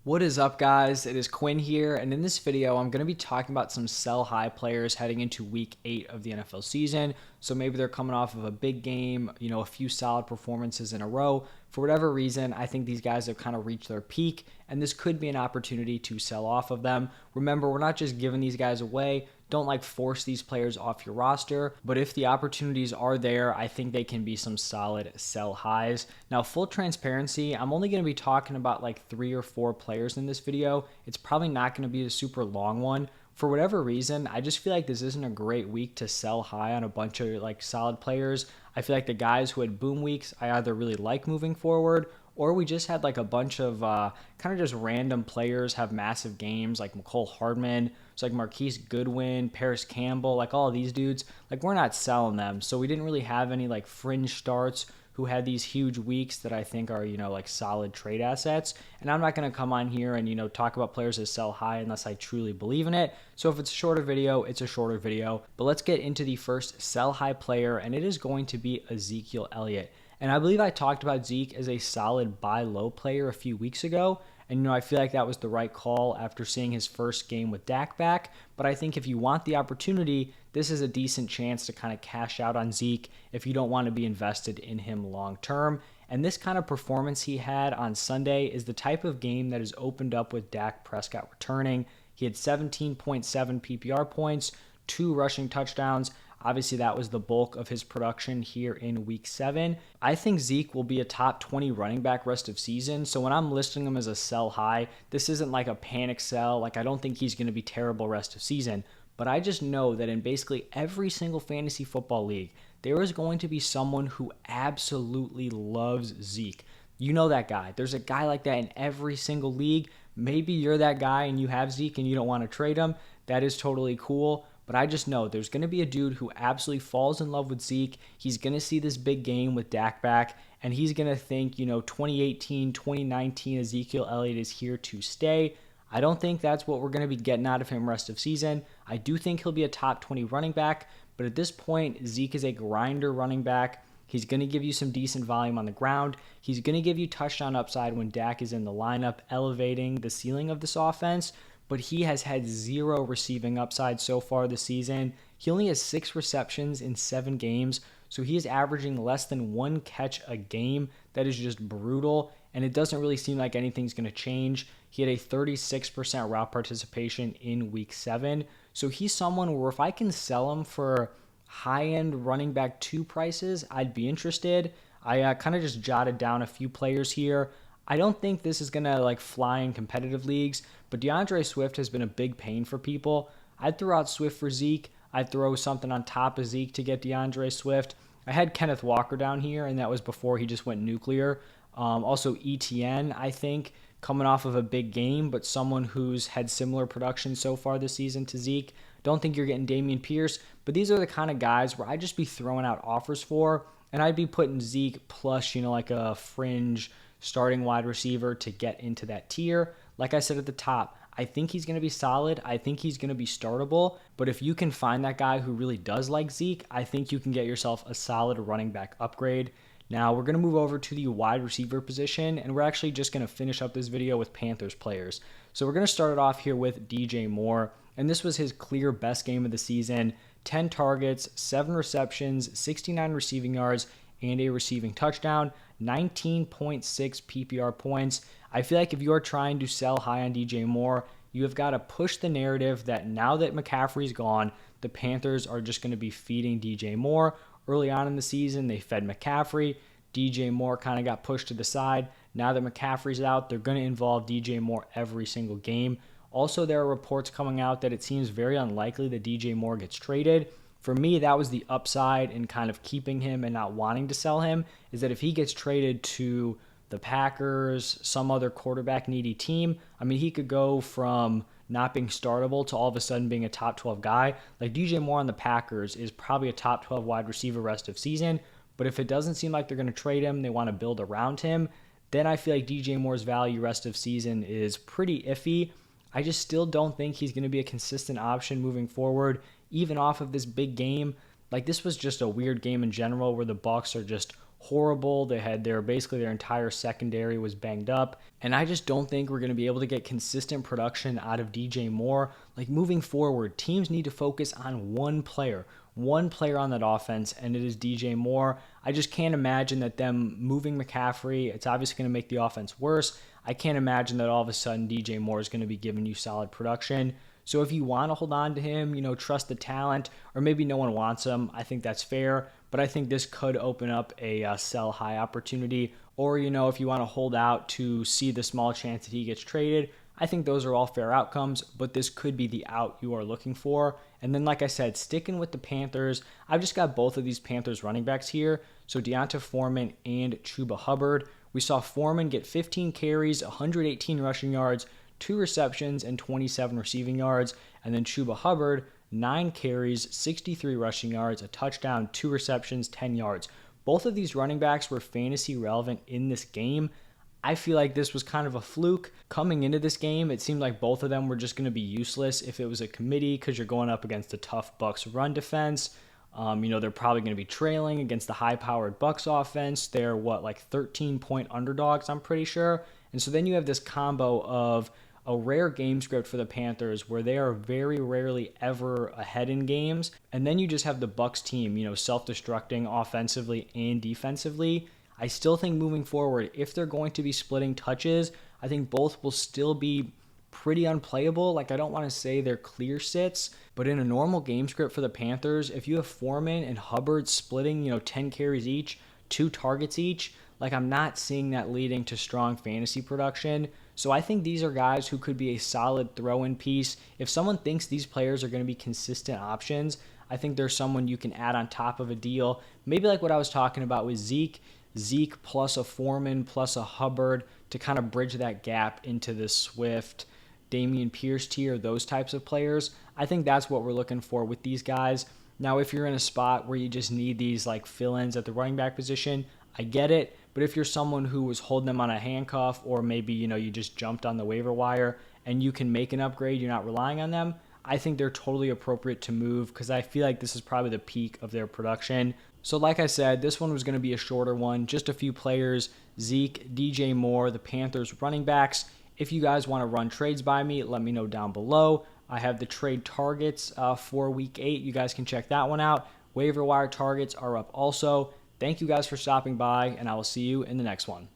What is up, guys? It is Quinn here, and in this video I'm going to be talking about some sell high players heading into week 8 of the NFL season. So maybe they're coming off of a big game, a few solid performances in a row. For whatever reason, I think these guys have kind of reached their peak, and this could be an opportunity to sell off of them. Remember, we're not just giving these guys away. Don't force these players off your roster, but if the opportunities are there, I think they can be some solid sell highs. Now, full transparency, I'm only going to be talking about 3 or 4 players in this video. It's probably not going to be a super long one. For whatever reason, I just feel like this isn't a great week to sell high on a bunch of solid players. I feel like the guys who had boom weeks, I either really like moving forward, or we just had a bunch of kind of just random players have massive games like McCole Hardman. It's Marquise Goodwin, Paris Campbell, all of these dudes. We're not selling them. So we didn't really have any fringe starts who had these huge weeks that I think are, solid trade assets. And I'm not going to come on here and, talk about players that sell high unless I truly believe in it. So if it's a shorter video, it's a shorter video. But let's get into the first sell high player, and it is going to be Ezekiel Elliot. And I believe I talked about Zeke as a solid buy low player a few weeks ago. And, I feel like that was the right call after seeing his first game with Dak back. But I think if you want the opportunity, this is a decent chance to kind of cash out on Zeke if you don't want to be invested in him long term. And this kind of performance he had on Sunday is the type of game that is opened up with Dak Prescott returning. He had 17.7 PPR points, 2 rushing touchdowns. Obviously, that was the bulk of his production here in week 7. I think Zeke will be a top 20 running back rest of season. So when I'm listing him as a sell high, this isn't a panic sell. I don't think he's going to be terrible rest of season. But I just know that in basically every single fantasy football league, there is going to be someone who absolutely loves Zeke. You know that guy. There's a guy like that in every single league. Maybe you're that guy and you have Zeke and you don't want to trade him. That is totally cool. But I just know there's going to be a dude who absolutely falls in love with Zeke. He's going to see this big game with Dak back, and he's going to think, 2018, 2019 Ezekiel Elliott is here to stay. I don't think that's what we're going to be getting out of him rest of season. I do think he'll be a top 20 running back, but at this point, Zeke is a grinder running back. He's going to give you some decent volume on the ground. He's going to give you touchdown upside when Dak is in the lineup, elevating the ceiling of this offense. But he has had 0 receiving upside so far this season. He only has 6 receptions in 7 games, so he is averaging less than 1 catch a game. That is just brutal, and it doesn't really seem like anything's going to change. He had a 36% route participation in week 7, so he's someone where if I can sell him for high-end running back 2 prices, I'd be interested. I kind of just jotted down a few players here. I don't think this is going to fly in competitive leagues, but DeAndre Swift has been a big pain for people. I'd throw out Swift for Zeke. I'd throw something on top of Zeke to get DeAndre Swift. I had Kenneth Walker down here, and that was before he just went nuclear. Also ETN, I think, coming off of a big game, but someone who's had similar production so far this season to Zeke. Don't think you're getting Dameon Pierce, but these are the kind of guys where I'd just be throwing out offers for, and I'd be putting Zeke plus, a fringe starting wide receiver to get into that tier. Like I said at the top, I think he's going to be solid. I think he's going to be startable. But if you can find that guy who really does like Zeke, I think you can get yourself a solid running back upgrade. Now we're going to move over to the wide receiver position, and we're actually just going to finish up this video with Panthers players. So we're going to start it off here with DJ Moore, and this was his clear best game of the season. 10 targets, 7 receptions, 69 receiving yards, and a receiving touchdown, 19.6 PPR points. I feel like if you are trying to sell high on DJ Moore, you have got to push the narrative that now that McCaffrey's gone, the Panthers are just going to be feeding DJ Moore. Early on in the season, they fed McCaffrey. DJ Moore kind of got pushed to the side. Now that McCaffrey's out, they're going to involve DJ Moore every single game. Also, there are reports coming out that it seems very unlikely that DJ Moore gets traded. For me, that was the upside in kind of keeping him and not wanting to sell him, is that if he gets traded to the Packers, some other quarterback needy team, he could go from not being startable to all of a sudden being a top 12 guy. DJ Moore on the Packers is probably a top 12 wide receiver rest of season, but if it doesn't seem like they're going to trade him, they want to build around him, then I feel like DJ Moore's value rest of season is pretty iffy. I just still don't think he's going to be a consistent option moving forward, even off of this big game. This was just a weird game in general where the Bucs are just horrible. Basically their entire secondary was banged up. And I just don't think we're going to be able to get consistent production out of DJ Moore. Like moving forward, teams need to focus on one player on that offense, and it is DJ Moore. I just can't imagine that them moving McCaffrey, it's obviously going to make the offense worse. I can't imagine that all of a sudden DJ Moore is going to be giving you solid production. So if you want to hold on to him, trust the talent, or maybe no one wants him, I think that's fair. But I think this could open up a sell high opportunity. Or, if you want to hold out to see the small chance that he gets traded, I think those are all fair outcomes, but this could be the out you are looking for. And then, like I said, sticking with the Panthers, I've just got both of these Panthers running backs here. So Deonta Foreman and Chuba Hubbard. We saw Foreman get 15 carries, 118 rushing yards, 2 receptions, and 27 receiving yards. And then Chuba Hubbard, 9 carries, 63 rushing yards, a touchdown, 2 receptions, 10 yards. Both of these running backs were fantasy relevant in this game. I feel like this was kind of a fluke. Coming into this game, it seemed like both of them were just going to be useless if it was a committee because you're going up against a tough Bucks run defense. They're probably going to be trailing against the high-powered Bucks offense. They're, 13-point underdogs, I'm pretty sure. And so then you have this combo of a rare game script for the Panthers where they are very rarely ever ahead in games. And then you just have the Bucks team, self-destructing offensively and defensively. I still think moving forward, if they're going to be splitting touches, I think both will still be pretty unplayable. Like, I don't want to say they're clear sits, but in a normal game script for the Panthers, if you have Foreman and Hubbard splitting, 10 carries each, 2 targets each, I'm not seeing that leading to strong fantasy production. So I think these are guys who could be a solid throw-in piece. If someone thinks these players are going to be consistent options, I think there's someone you can add on top of a deal. Maybe like what I was talking about with Zeke plus a Foreman plus a Hubbard to kind of bridge that gap into the Swift, Dameon Pierce tier, those types of players. I think that's what we're looking for with these guys. Now, if you're in a spot where you just need these fill-ins at the running back position, I get it. But if you're someone who was holding them on a handcuff, or maybe, you just jumped on the waiver wire and you can make an upgrade, you're not relying on them, I think they're totally appropriate to move because I feel like this is probably the peak of their production. So like I said, this one was going to be a shorter one, just a few players, Zeke, DJ Moore, the Panthers running backs. If you guys want to run trades by me, let me know down below. I have the trade targets for week 8. You guys can check that one out. Waiver wire targets are up also. Thank you guys for stopping by, and I will see you in the next one.